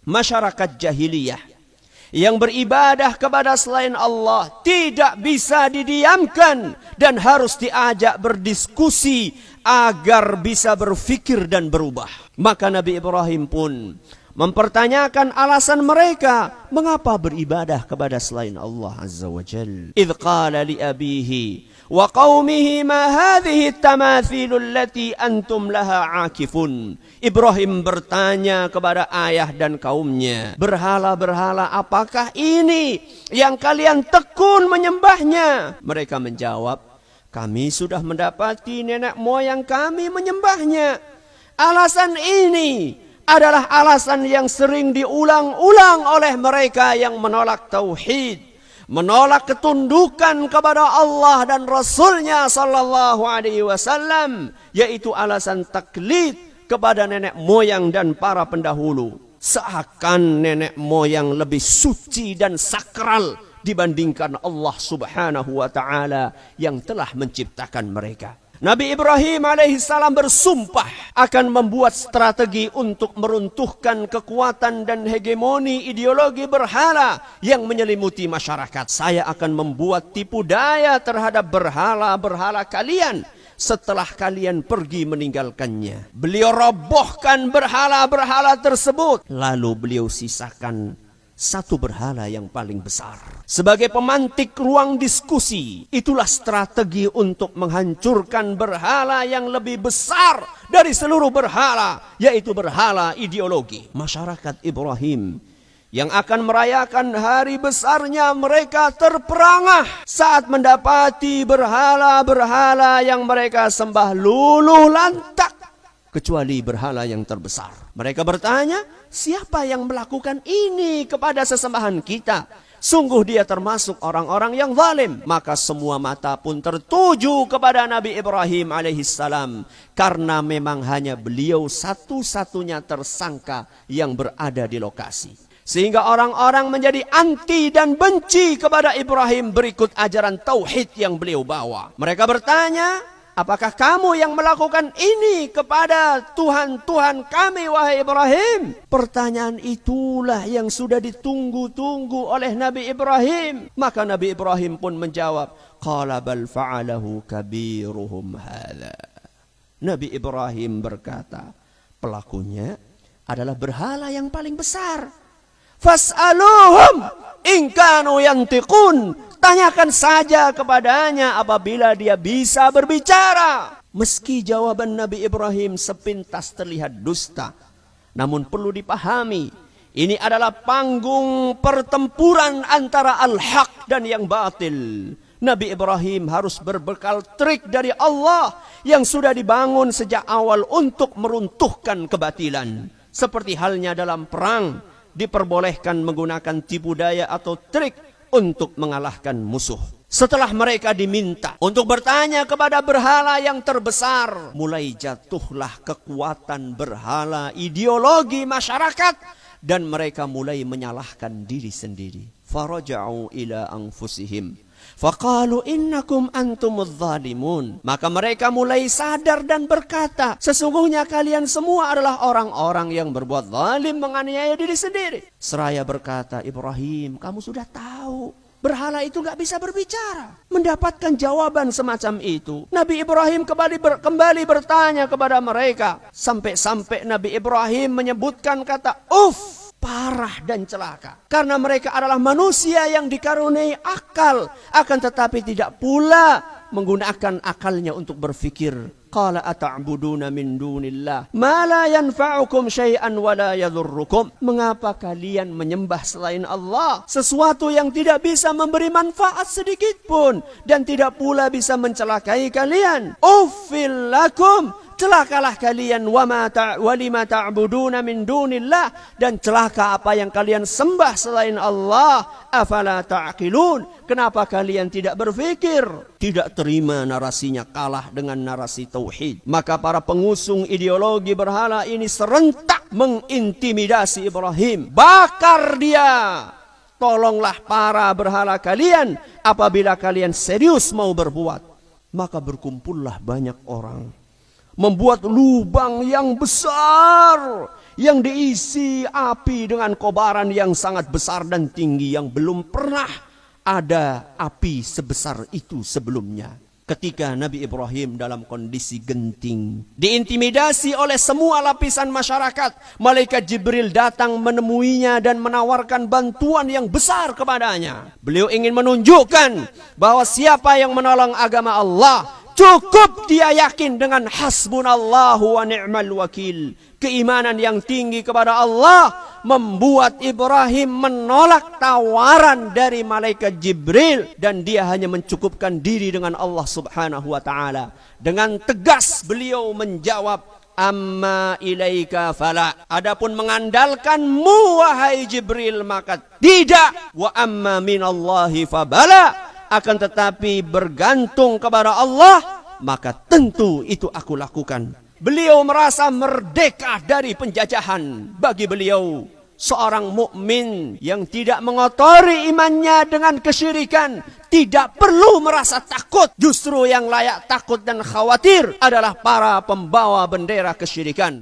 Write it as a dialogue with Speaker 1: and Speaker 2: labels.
Speaker 1: masyarakat jahiliyah yang beribadah kepada selain Allah tidak bisa didiamkan dan harus diajak berdiskusi agar bisa berfikir dan berubah. Maka Nabi Ibrahim pun mempertanyakan alasan mereka mengapa beribadah kepada selain Allah Azza wa Jalla. Idh qala li abihi wa qaumihi ma hadhihi tamathilu allati antum laha akifun. Ibrahim bertanya kepada ayah dan kaumnya, berhala-berhala apakah ini yang kalian tekun menyembahnya? Mereka menjawab, kami sudah mendapati nenek moyang kami menyembahnya. Alasan ini adalah alasan yang sering diulang-ulang oleh mereka yang menolak tauhid, menolak ketundukan kepada Allah dan Rasulnya sallallahu alaihi wasallam, yaitu alasan taklid kepada nenek moyang dan para pendahulu. Seakan nenek moyang lebih suci dan sakral dibandingkan Allah subhanahu wa ta'ala yang telah menciptakan mereka. Nabi Ibrahim alaihissalam bersumpah akan membuat strategi untuk meruntuhkan kekuatan dan hegemoni ideologi berhala yang menyelimuti masyarakat. Saya akan membuat tipu daya terhadap berhala-berhala kalian setelah kalian pergi meninggalkannya. Beliau robohkan berhala-berhala tersebut, lalu beliau sisakan satu berhala yang paling besar. Sebagai pemantik ruang diskusi, itulah strategi untuk menghancurkan berhala yang lebih besar dari seluruh berhala, yaitu berhala ideologi. Masyarakat Ibrahim yang akan merayakan hari besarnya mereka terperangah saat mendapati berhala-berhala yang mereka sembah luluh lantak, kecuali berhala yang terbesar. Mereka bertanya, siapa yang melakukan ini kepada sesembahan kita? Sungguh dia termasuk orang-orang yang zalim. Maka semua mata pun tertuju kepada Nabi Ibrahim alaihissalam, karena memang hanya beliau satu-satunya tersangka yang berada di lokasi. Sehingga orang-orang menjadi anti dan benci kepada Ibrahim berikut ajaran tauhid yang beliau bawa. Mereka bertanya, apakah kamu yang melakukan ini kepada Tuhan-Tuhan kami, wahai Ibrahim? Pertanyaan itulah yang sudah ditunggu-tunggu oleh Nabi Ibrahim. Maka Nabi Ibrahim pun menjawab, qala bal fa'alahu kabiruhum hadza. Nabi Ibrahim berkata, pelakunya adalah berhala yang paling besar. Fas'aluhum in kanu yantiqun. Tanyakan saja kepadanya apabila dia bisa berbicara. Meski jawaban Nabi Ibrahim sepintas terlihat dusta, namun perlu dipahami, ini adalah panggung pertempuran antara al-haq dan yang batil. Nabi Ibrahim harus berbekal trik dari Allah yang sudah dibangun sejak awal untuk meruntuhkan kebatilan. Seperti halnya dalam perang, diperbolehkan menggunakan tipu daya atau trik untuk mengalahkan musuh. Setelah mereka diminta untuk bertanya kepada berhala yang terbesar, mulai jatuhlah kekuatan berhala ideologi masyarakat dan mereka mulai menyalahkan diri sendiri. Faraja'u ila anfusihim faqalu innakum antumudz zalimun. Maka mereka mulai sadar dan berkata, sesungguhnya kalian semua adalah orang-orang yang berbuat zalim, menganiaya diri sendiri. Seraya berkata, Ibrahim, kamu sudah tahu berhala itu gak bisa berbicara. Mendapatkan jawaban semacam itu, Nabi Ibrahim kembali bertanya kepada mereka, sampai-sampai Nabi Ibrahim menyebutkan kata uf, parah dan celaka. Karena mereka adalah manusia yang dikaruniai akal, akan tetapi tidak pula menggunakan akalnya untuk berfikir. Qala ata'buduna min dunillah ma la yanfa'ukum syai'an wa la yadhurrukum. Mengapa kalian menyembah selain Allah sesuatu yang tidak bisa memberi manfaat sedikit pun dan tidak pula bisa mencelakai kalian? Uffil lakum, celakalah kalian, walima ta'buduna min dunillah, dan celaka apa yang kalian sembah selain Allah. Afala ta'qilun, kenapa kalian tidak berfikir? Tidak terima narasinya kalah dengan narasi tauhid. Maka para pengusung ideologi berhala ini serentak mengintimidasi Ibrahim. Bakar dia! Tolonglah para berhala kalian apabila kalian serius mau berbuat. Maka berkumpullah banyak orang membuat lubang yang besar yang diisi api dengan kobaran yang sangat besar dan tinggi yang belum pernah ada api sebesar itu sebelumnya. Ketika Nabi Ibrahim dalam kondisi genting, diintimidasi oleh semua lapisan masyarakat, malaikat Jibril datang menemuinya dan menawarkan bantuan yang besar kepadanya. Beliau ingin menunjukkan bahwa siapa yang menolong agama Allah, cukup dia yakin dengan hasbunallahu wa ni'mal wakil. Keimanan yang tinggi kepada Allah membuat Ibrahim menolak tawaran dari malaikat Jibril, dan dia hanya mencukupkan diri dengan Allah Subhanahu wa taala. Dengan tegas beliau menjawab, amma ilaika fala. Adapun mengandalkanmu wahai Jibril maka tidak. Wa amma minallahi fabala. Akan tetapi bergantung kepada Allah maka tentu itu aku lakukan. Beliau merasa merdeka dari penjajahan. Bagi beliau, seorang mukmin yang tidak mengotori imannya dengan kesyirikan tidak perlu merasa takut. Justru yang layak takut dan khawatir adalah para pembawa bendera kesyirikan.